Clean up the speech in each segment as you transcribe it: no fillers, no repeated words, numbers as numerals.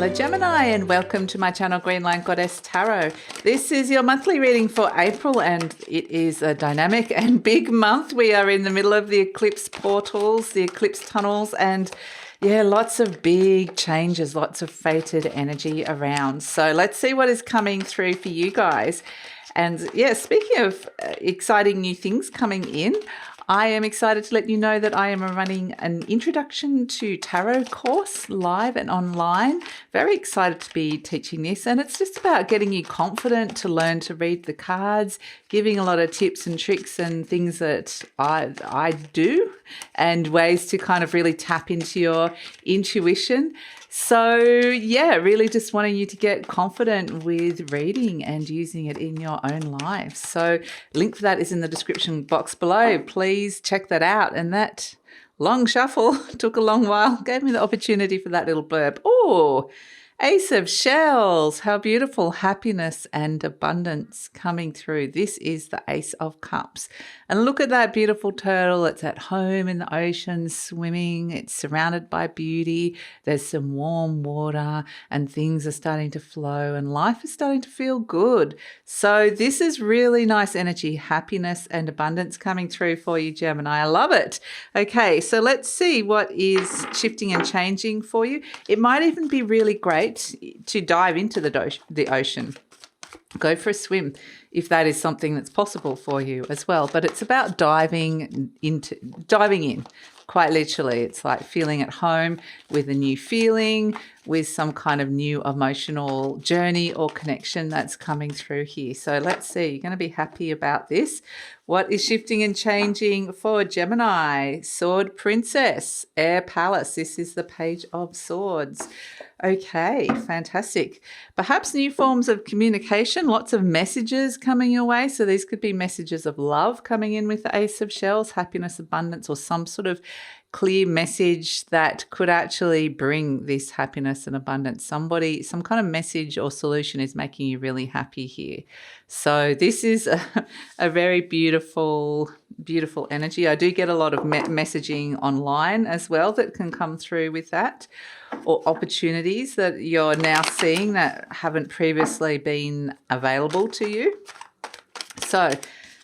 Hello Gemini, and welcome to my channel GreenLion Goddess Tarot. This is your monthly reading for April, and it is a dynamic and big month. We are in the middle of the eclipse portals, the eclipse tunnels, and yeah, lots of big changes, lots of fated energy around. So let's see what is coming through for you guys. And yeah, speaking of exciting new things coming in, I am excited to let you know that I am running an introduction to tarot course live and online. Very excited to be teaching this, and it's just about getting you confident to learn to read the cards, giving a lot of tips and tricks and things that I do, and ways to kind of really tap into your intuition. So yeah, really just wanting you to get confident with reading and using it in your own life. So link for that is in the description box below. Please check that out. And that long shuffle took a long while, gave me the opportunity for that little blurb. Oh, Ace of Shells, how beautiful. Happiness and abundance coming through. This is the Ace of Cups. And look at that beautiful turtle. It's at home in the ocean, swimming. It's surrounded by beauty. There's some warm water and things are starting to flow and life is starting to feel good. So this is really nice energy, happiness and abundance coming through for you, Gemini. I love it. Okay, so let's see what is shifting and changing for you. It might even be really great to dive into the ocean. Go for a swim if that is something that's possible for you as well. But it's about diving in, quite literally. It's like feeling at home with a new feeling, with some kind of new emotional journey or connection that's coming through here. So let's see, you're going to be happy about this. What is shifting and changing for Gemini? Sword Princess, Air Palace. This is the Page of Swords. Okay, fantastic. Perhaps new forms of communication, lots of messages coming your way. So these could be messages of love coming in with the Ace of Shells, happiness, abundance, or some sort of clear message that could actually bring this happiness and abundance. Some kind of message or solution is making you really happy here. So this is a very beautiful, beautiful energy. I do get a lot of messaging online as well that can come through with that, or opportunities that you're now seeing that haven't previously been available to you. So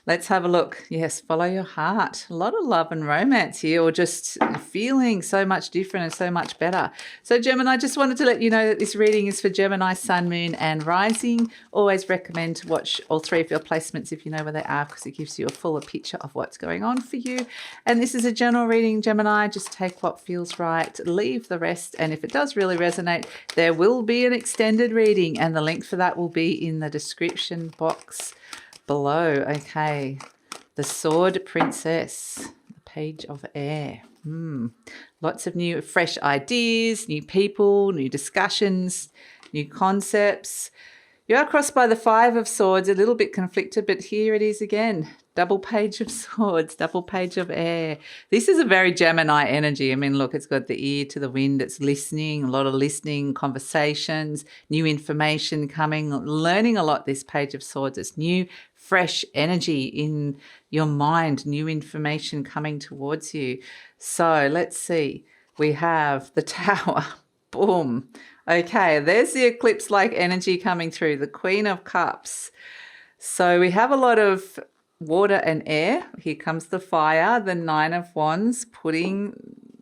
let's have a look. Yes, follow your heart. A lot of love and romance here, or just feeling so much different and so much better. So Gemini, I just wanted to let you know that this reading is for Gemini, Sun, Moon and Rising. Always recommend to watch all three of your placements if you know where they are, because it gives you a fuller picture of what's going on for you. And this is a general reading, Gemini. Just take what feels right, leave the rest. And if it does really resonate, there will be an extended reading, and the link for that will be in the description box below. Okay, the Sword Princess, the Page of Air. Lots of new, fresh ideas, new people, new discussions, new concepts. You are crossed by the Five of Swords, a little bit conflicted, but here it is again. Double Page of Swords, double Page of Air. This is a very Gemini energy. I mean, look, it's got the ear to the wind. It's listening, a lot of listening, conversations, new information coming, learning a lot, this Page of Swords. It's new, fresh energy in your mind, new information coming towards you. So let's see. We have the Tower. Boom. Okay, there's the eclipse-like energy coming through, the Queen of Cups. So we have a lot of water and air. Here comes the fire, the Nine of Wands, putting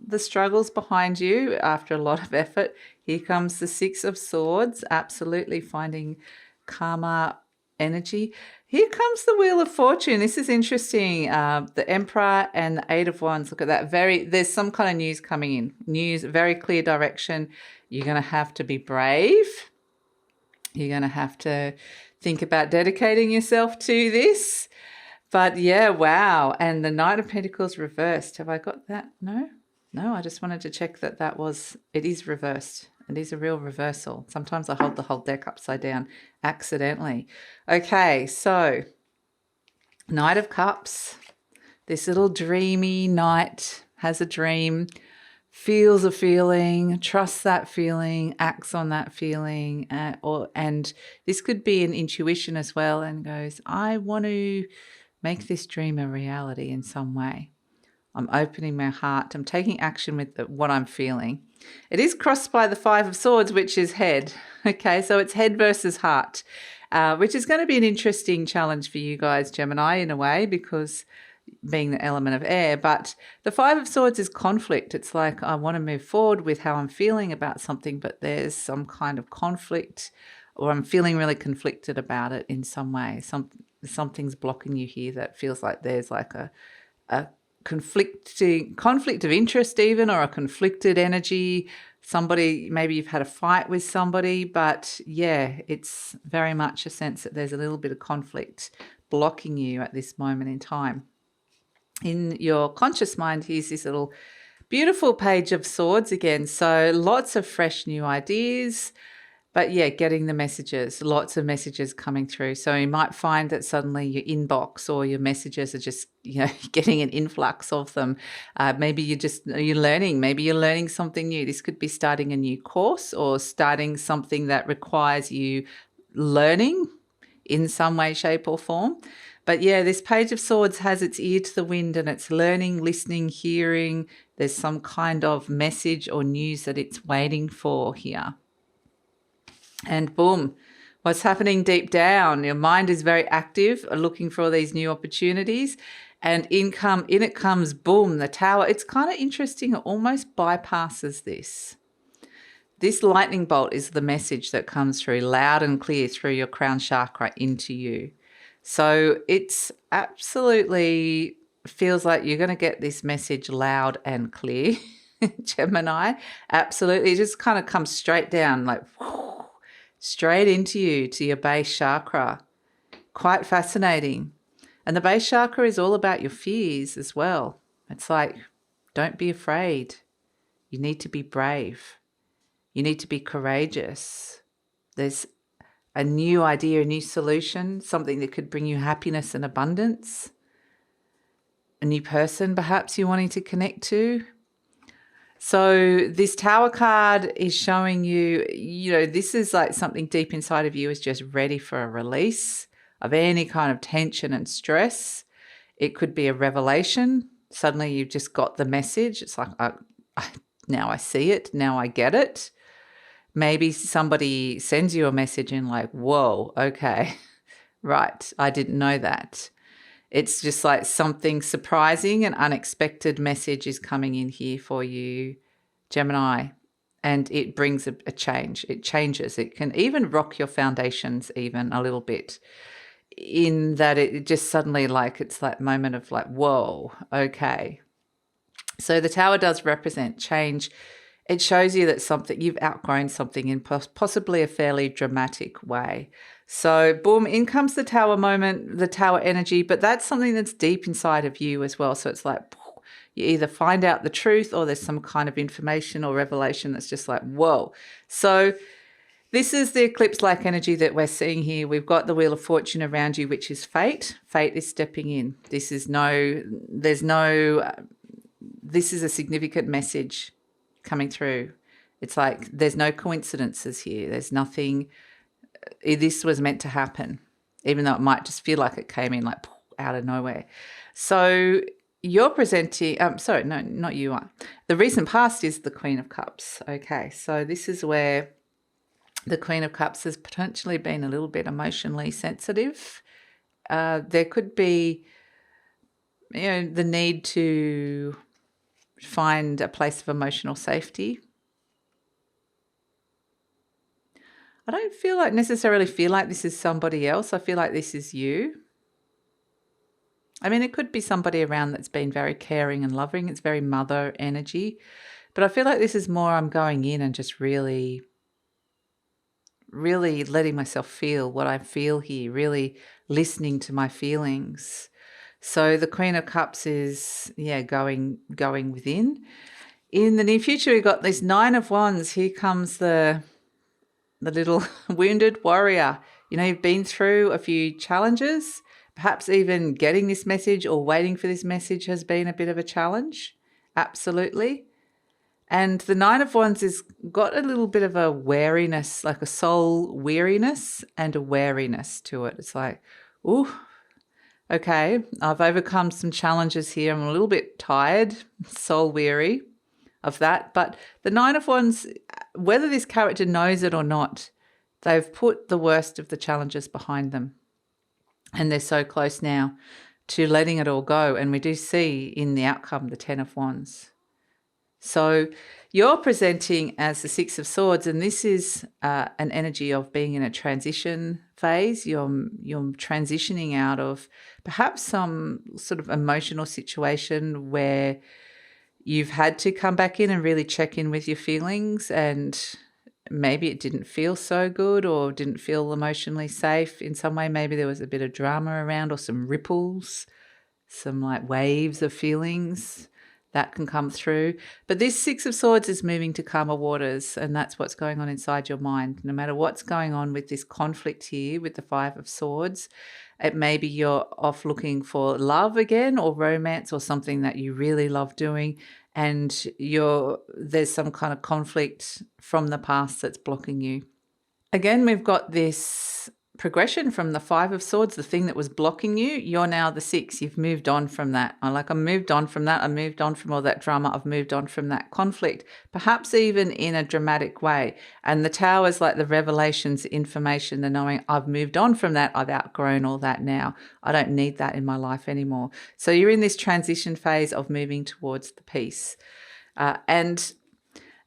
the struggles behind you after a lot of effort. Here comes the Six of Swords, absolutely finding calmer energy. Here comes the Wheel of Fortune. This is interesting. The Emperor and the Eight of Wands. Look at that. There's some kind of news coming in. News, very clear direction. You're going to have to be brave. You're going to have to think about dedicating yourself to this. But yeah, wow. And the Knight of Pentacles reversed. Have I got that? No? No, I just wanted to check that it is reversed. It is a real reversal. Sometimes I hold the whole deck upside down accidentally. Okay, so Knight of Cups. This little dreamy knight has a dream, feels a feeling, trusts that feeling, acts on that feeling, and this could be an intuition as well, and goes, I want to make this dream a reality in some way. I'm opening my heart. I'm taking action with what I'm feeling. It is crossed by the Five of Swords, which is head. Okay, so it's head versus heart, which is going to be an interesting challenge for you guys, Gemini, in a way, because being the element of air. But the Five of Swords is conflict. It's like I want to move forward with how I'm feeling about something, but there's some kind of conflict, or I'm feeling really conflicted about it in some way. Something's blocking you here that feels like there's like a conflict of interest even, or a conflicted energy. Somebody, maybe you've had a fight with somebody, but yeah, it's very much a sense that there's a little bit of conflict blocking you at this moment in time. In your conscious mind, here's this little beautiful Page of Swords again. So lots of fresh new ideas, but yeah, getting the messages, lots of messages coming through. So you might find that suddenly your inbox or your messages are just, getting an influx of them. Maybe you're learning something new. This could be starting a new course or starting something that requires you learning in some way, shape or form. But yeah, this Page of Swords has its ear to the wind and it's learning, listening, hearing. There's some kind of message or news that it's waiting for here. And boom, what's happening deep down? Your mind is very active, looking for all these new opportunities. And in it comes, boom, the Tower. It's kind of interesting. It almost bypasses this. This lightning bolt is the message that comes through loud and clear through your crown chakra into you. So it's absolutely feels like you're going to get this message loud and clear, Gemini. Absolutely. It just kind of comes straight down, like straight into you, to your base chakra. Quite fascinating. And the base chakra is all about your fears as well. It's like, don't be afraid. You need to be brave. You need to be courageous. There's a new idea, a new solution, something that could bring you happiness and abundance. A new person perhaps you're wanting to connect to. So this Tower card is showing you, this is like something deep inside of you is just ready for a release of any kind of tension and stress. It could be a revelation. Suddenly you've just got the message. It's like, now I see it. Now I get it. Maybe somebody sends you a message and like, whoa, okay, right, I didn't know that. It's just like something surprising and unexpected message is coming in here for you, Gemini, and it brings a change. It changes. It can even rock your foundations even a little bit, in that it just suddenly like it's that moment of like, whoa, okay. So the Tower does represent change. It shows you that you've outgrown something in possibly a fairly dramatic way. So boom, in comes the Tower moment, the Tower energy, but that's something that's deep inside of you as well. So it's like you either find out the truth or there's some kind of information or revelation that's just like, whoa. So this is the eclipse-like energy that we're seeing here. We've got the Wheel of Fortune around you, which is fate. Fate is stepping in. This is a significant message coming through. It's like there's no coincidences here. There's nothing. This was meant to happen, even though it might just feel like it came in like out of nowhere. So you're presenting, sorry, no, not you are. The recent past is the Queen of Cups. Okay, so this is where the Queen of Cups has potentially been a little bit emotionally sensitive. There could be, the need to find a place of emotional safety. I don't necessarily feel like this is somebody else. I feel like this is you. I mean, it could be somebody around that's been very caring and loving. It's very mother energy. But I feel like this is more I'm going in and just really, really letting myself feel what I feel here, really listening to my feelings. So the Queen of Cups is, going within. In the near future, we've got this Nine of Wands. Here comes the little wounded warrior. You've been through a few challenges. Perhaps even getting this message or waiting for this message has been a bit of a challenge. Absolutely. And the Nine of Wands has got a little bit of a wariness, like a soul weariness and a wariness to it. It's like, ooh, Okay, I've overcome some challenges here. I'm a little bit tired, soul weary of that. But the Nine of Wands, whether this character knows it or not, they've put the worst of the challenges behind them. And they're so close now to letting it all go. And we do see in the outcome the Ten of Wands. So you're presenting as the Six of Swords, and this is an energy of being in a transition phase. You're transitioning out of perhaps some sort of emotional situation where you've had to come back in and really check in with your feelings, and maybe it didn't feel so good or didn't feel emotionally safe in some way. Maybe there was a bit of drama around or some ripples, some like waves of feelings that can come through. But this Six of Swords is moving to calmer waters, and that's what's going on inside your mind. No matter what's going on with this conflict here with the Five of Swords, it may be you're off looking for love again or romance or something that you really love doing, and there's some kind of conflict from the past that's blocking you. Again, we've got this progression from the Five of Swords, the thing that was blocking you. You're now the Six. You've moved on from that. I moved on from that. I moved on from all that drama. I've moved on from that conflict, perhaps even in a dramatic way. And the Tower is like the revelations, information, the knowing I've moved on from that. I've outgrown all that now. I don't need that in my life anymore. So you're in this transition phase of moving towards the peace. And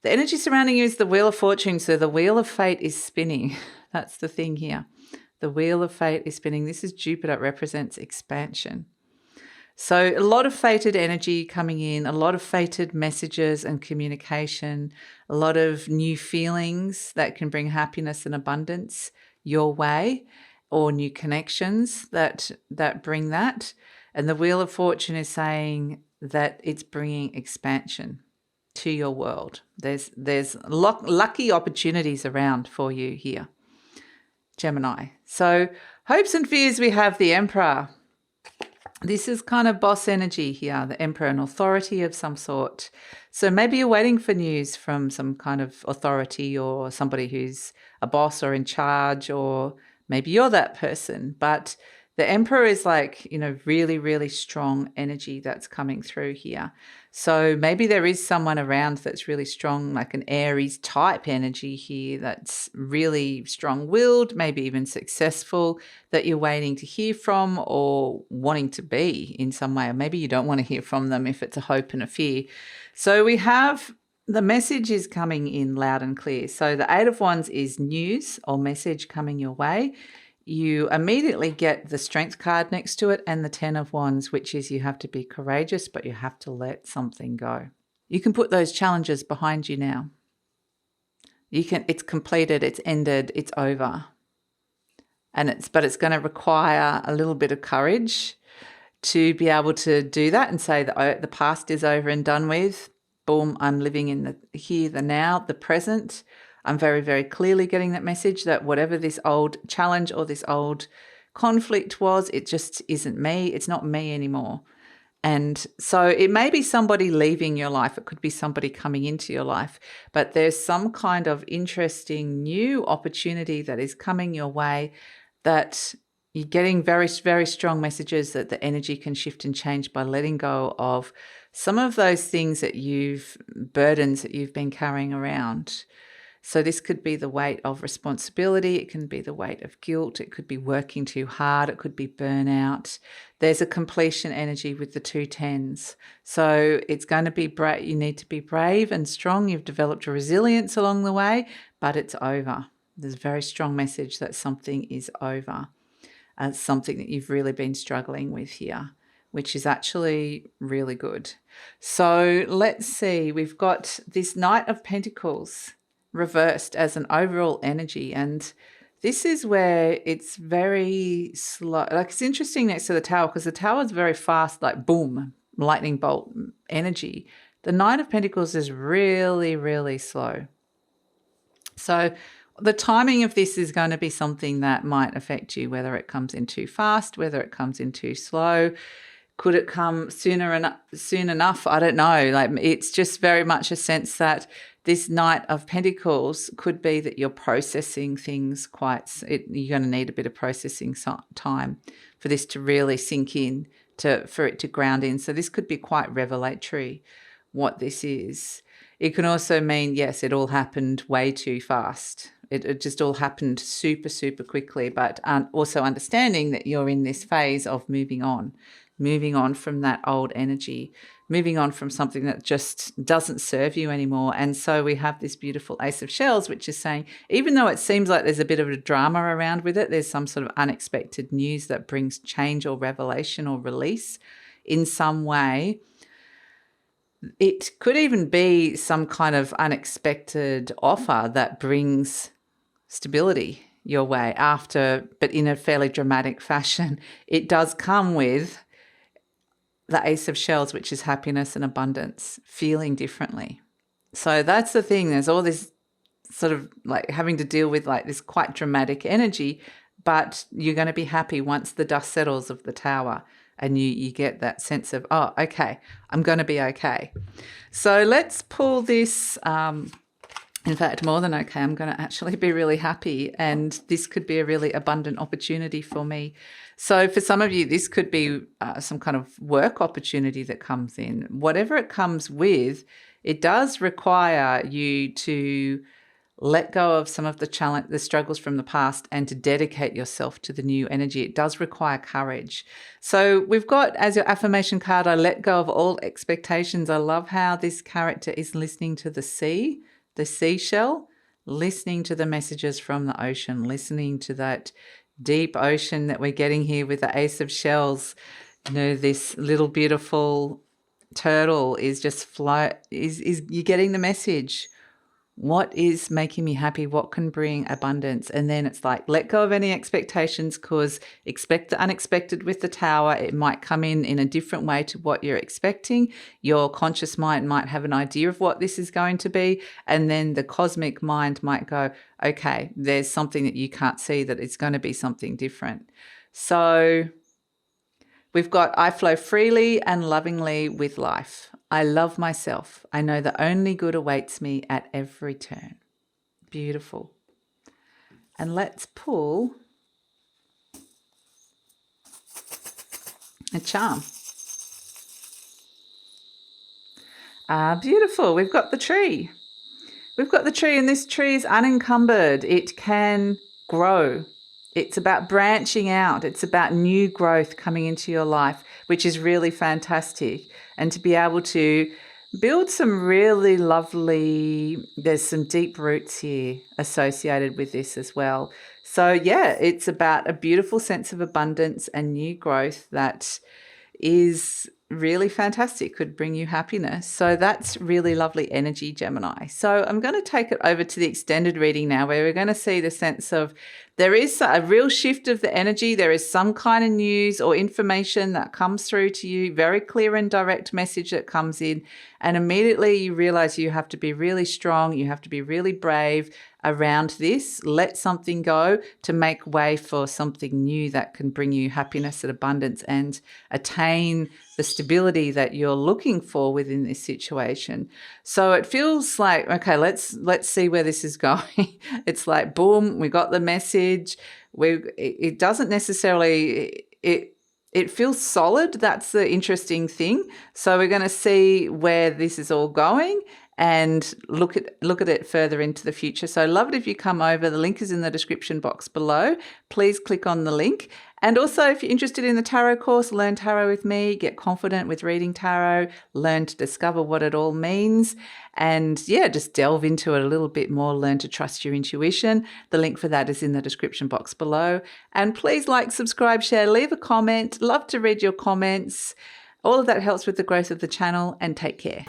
the energy surrounding you is the Wheel of Fortune. So the Wheel of Fate is spinning. That's the thing here. The Wheel of Fate is spinning. This is Jupiter. It represents expansion. So a lot of fated energy coming in, a lot of fated messages and communication, a lot of new feelings that can bring happiness and abundance your way, or new connections that bring that. And the Wheel of Fortune is saying that it's bringing expansion to your world. There's lucky opportunities around for you here, Gemini. So hopes and fears, we have the Emperor. This is kind of boss energy here, the Emperor, an authority of some sort. So maybe you're waiting for news from some kind of authority or somebody who's a boss or in charge, or maybe you're that person. But the Emperor is like, really, really strong energy that's coming through here. So maybe there is someone around that's really strong, like an Aries type energy here that's really strong-willed, maybe even successful, that you're waiting to hear from or wanting to be in some way. Or maybe you don't want to hear from them if it's a hope and a fear. So we have the message is coming in loud and clear. So the Eight of Wands is news or message coming your way. You immediately get the Strength card next to it and the Ten of Wands, which is you have to be courageous, but you have to let something go. You can put those challenges behind you now. It's completed, it's ended, it's over. But it's going to require a little bit of courage to be able to do that and say that the past is over and done with. Boom, I'm living in the here, the now, the present. I'm very, very clearly getting that message that whatever this old challenge or this old conflict was, it just isn't me. It's not me anymore. And so it may be somebody leaving your life. It could be somebody coming into your life. But there's some kind of interesting new opportunity that is coming your way, that you're getting very, very strong messages that the energy can shift and change by letting go of some of those things burdens that you've been carrying around. So this could be the weight of responsibility. It can be the weight of guilt. It could be working too hard. It could be burnout. There's a completion energy with the two tens. So it's going to be brave. You need to be brave and strong. You've developed a resilience along the way, but it's over. There's a very strong message that something is over. It's something that you've really been struggling with here, which is actually really good. So let's see. We've got this Knight of Pentacles reversed as an overall energy, and this is where it's very slow. Like, it's interesting next to the Tower, because the Tower is very fast, like boom, lightning bolt energy. The Knight of Pentacles is really, really slow. So the timing of this is going to be something that might affect you, whether it comes in too fast, whether it comes in too slow. Could it come soon enough? I don't know. Like, it's just very much a sense that this Knight of Pentacles could be that you're processing things you're going to need a bit of processing time. for this to really sink in, for it to ground in. So this could be quite revelatory, what this is. It can also mean, yes, it all happened way too fast. It just all happened super, super quickly, but also understanding that you're in this phase of moving on from that old energy, moving on from something that just doesn't serve you anymore. And so we have this beautiful Ace of Shells, which is saying, even though it seems like there's a bit of a drama around with it, there's some sort of unexpected news that brings change or revelation or release in some way. It could even be some kind of unexpected offer that brings stability your way but in a fairly dramatic fashion. It does come with the Ace of Shells, which is happiness and abundance, feeling differently. So that's the thing. There's all this sort of like having to deal with like this quite dramatic energy, but you're going to be happy once the dust settles of the tower and you get that sense of, oh, okay, I'm going to be okay. So let's pull this. In fact, more than okay, I'm going to actually be really happy, and this could be a really abundant opportunity for me. So for some of you, this could be some kind of work opportunity that comes in. Whatever it comes with, it does require you to let go of some of the struggles from the past and to dedicate yourself to the new energy. It does require courage. So we've got as your affirmation card, I let go of all expectations. I love how this character is listening to the sea, the seashell, listening to the messages from the ocean, listening to that deep ocean that we're getting here with the Ace of Shells. You know, this little beautiful turtle is just is you're getting the message. What is making me happy? What can bring abundance? And then it's like, let go of any expectations, because expect the unexpected with the tower. It might come in a different way to what you're expecting. Your conscious mind might have an idea of what this is going to be. And then the cosmic mind might go, okay, there's something that you can't see that it's going to be something different. So we've got, I flow freely and lovingly with life. I love myself. I know that only good awaits me at every turn. Beautiful. And let's pull a charm. Beautiful. We've got the tree. We've got the tree, and this tree is unencumbered. It can grow. It's about branching out. It's about new growth coming into your life, which is really fantastic. And to be able to build some really lovely, there's some deep roots here associated with this as well. So yeah, it's about a beautiful sense of abundance and new growth that is really fantastic, could bring you happiness. So that's really lovely energy, Gemini. So I'm going to take it over to the extended reading now, where we're going to see the sense of there is a real shift of the energy. There is some kind of news or information that comes through to you, very clear and direct message that comes in. And immediately you realize you have to be really strong. You have to be really brave around this. Let something go to make way for something new that can bring you happiness and abundance and attain the stability that you're looking for within this situation. So it feels like, okay, let's see where this is going. It's like, boom, we got the message. It doesn't necessarily, it feels solid. That's the interesting thing. So we're going to see where this is all going and look at it further into the future. So love it if you come over. The link is in the description box below. Please click on the link. And also, if you're interested in the tarot course, Learn Tarot with me, get confident with reading tarot, learn to discover what it all means, and yeah, just delve into it a little bit more, learn to trust your intuition. The link for that is in the description box below. And please like, subscribe, share, leave a comment. Love to read your comments. All of that helps with the growth of the channel, and take care.